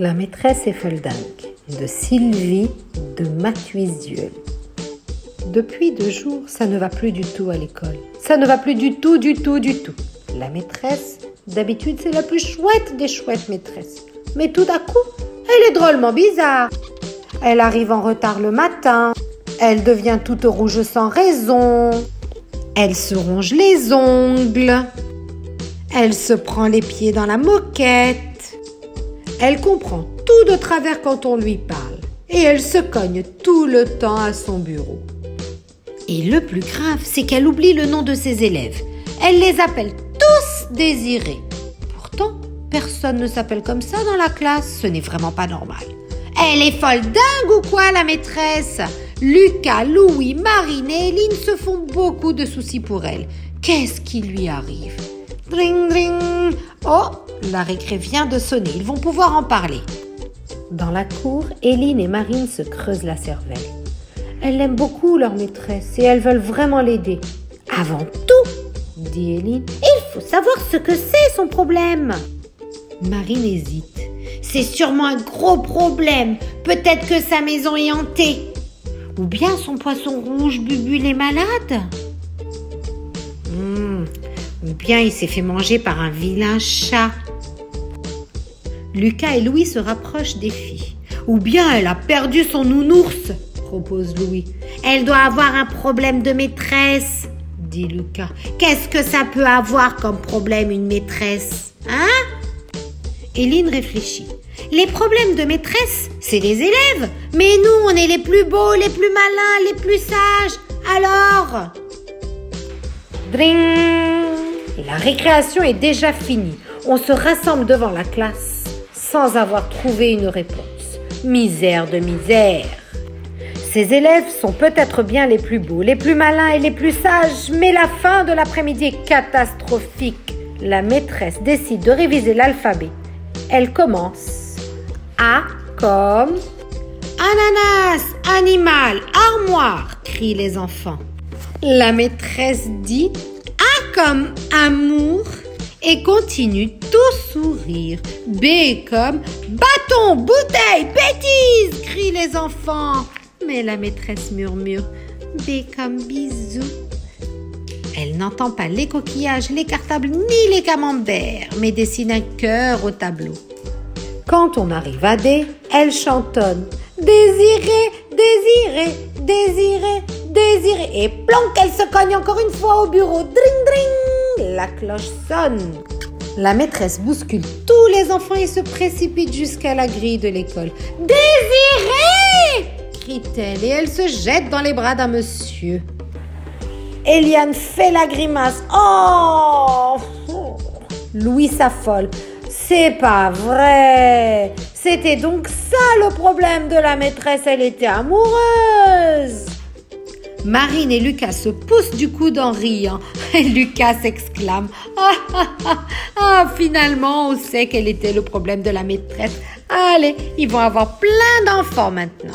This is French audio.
La maîtresse est folle dingue de Sylvie de Mathuisieux. Depuis 2 jours, ça ne va plus du tout à l'école. Ça ne va plus du tout. La maîtresse, d'habitude, c'est la plus chouette des chouettes maîtresses. Mais tout d'un coup, elle est drôlement bizarre. Elle arrive en retard le matin. Elle devient toute rouge sans raison. Elle se ronge les ongles. Elle se prend les pieds dans la moquette. Elle comprend tout de travers quand on lui parle. Et elle se cogne tout le temps à son bureau. Et le plus grave, c'est qu'elle oublie le nom de ses élèves. Elle les appelle tous Désirés. Pourtant, personne ne s'appelle comme ça dans la classe. Ce n'est vraiment pas normal. Elle est folle dingue ou quoi, la maîtresse? Lucas, Louis, Marine et Éline se font beaucoup de soucis pour elle. Qu'est-ce qui lui arrive? Dring, dring. Oh, la récré vient de sonner. Ils vont pouvoir en parler. Dans la cour, Éline et Marine se creusent la cervelle. Elles aiment beaucoup leur maîtresse et elles veulent vraiment l'aider. Avant tout, dit Éline, il faut savoir ce que c'est son problème. Marine hésite. C'est sûrement un gros problème. Peut-être que sa maison est hantée. Ou bien son poisson rouge Bubule est malade. Ou bien il s'est fait manger par un vilain chat. Lucas et Louis se rapprochent des filles. Ou bien elle a perdu son nounours, propose Louis. Elle doit avoir un problème de maîtresse, dit Lucas. Qu'est-ce que ça peut avoir comme problème une maîtresse, hein? Éline réfléchit. Les problèmes de maîtresse, c'est les élèves. Mais nous, on est les plus beaux, les plus malins, les plus sages. Alors? Dring! La récréation est déjà finie. On se rassemble devant la classe sans avoir trouvé une réponse. Misère de misère. Ces élèves sont peut-être bien les plus beaux, les plus malins et les plus sages, mais la fin de l'après-midi est catastrophique. La maîtresse décide de réviser l'alphabet. Elle commence. A comme ananas, animal, armoire, crient les enfants. La maîtresse dit A comme amour et continue tout sourire. B comme bâton, bouteille, bêtise, crient les enfants. Mais la maîtresse murmure B comme bisou. Elle n'entend pas les coquillages, les cartables ni les camemberts, mais dessine un cœur au tableau. Quand on arrive à D, elle chantonne Désiré, désiré, désiré, désiré. Et planque, elle se cogne encore une fois au bureau. Dring, dring. La cloche sonne. La maîtresse bouscule tous les enfants et se précipite jusqu'à la grille de l'école. Désiré, crie-t-elle et elle se jette dans les bras d'un monsieur. Eliane fait la grimace. Oh! Louis s'affole. C'est pas vrai. C'était donc ça le problème de la maîtresse, elle était amoureuse. Marine et Lucas se poussent du coude en riant. Et Lucas s'exclame finalement, on sait quel était le problème de la maîtresse. Allez, ils vont avoir plein d'enfants maintenant.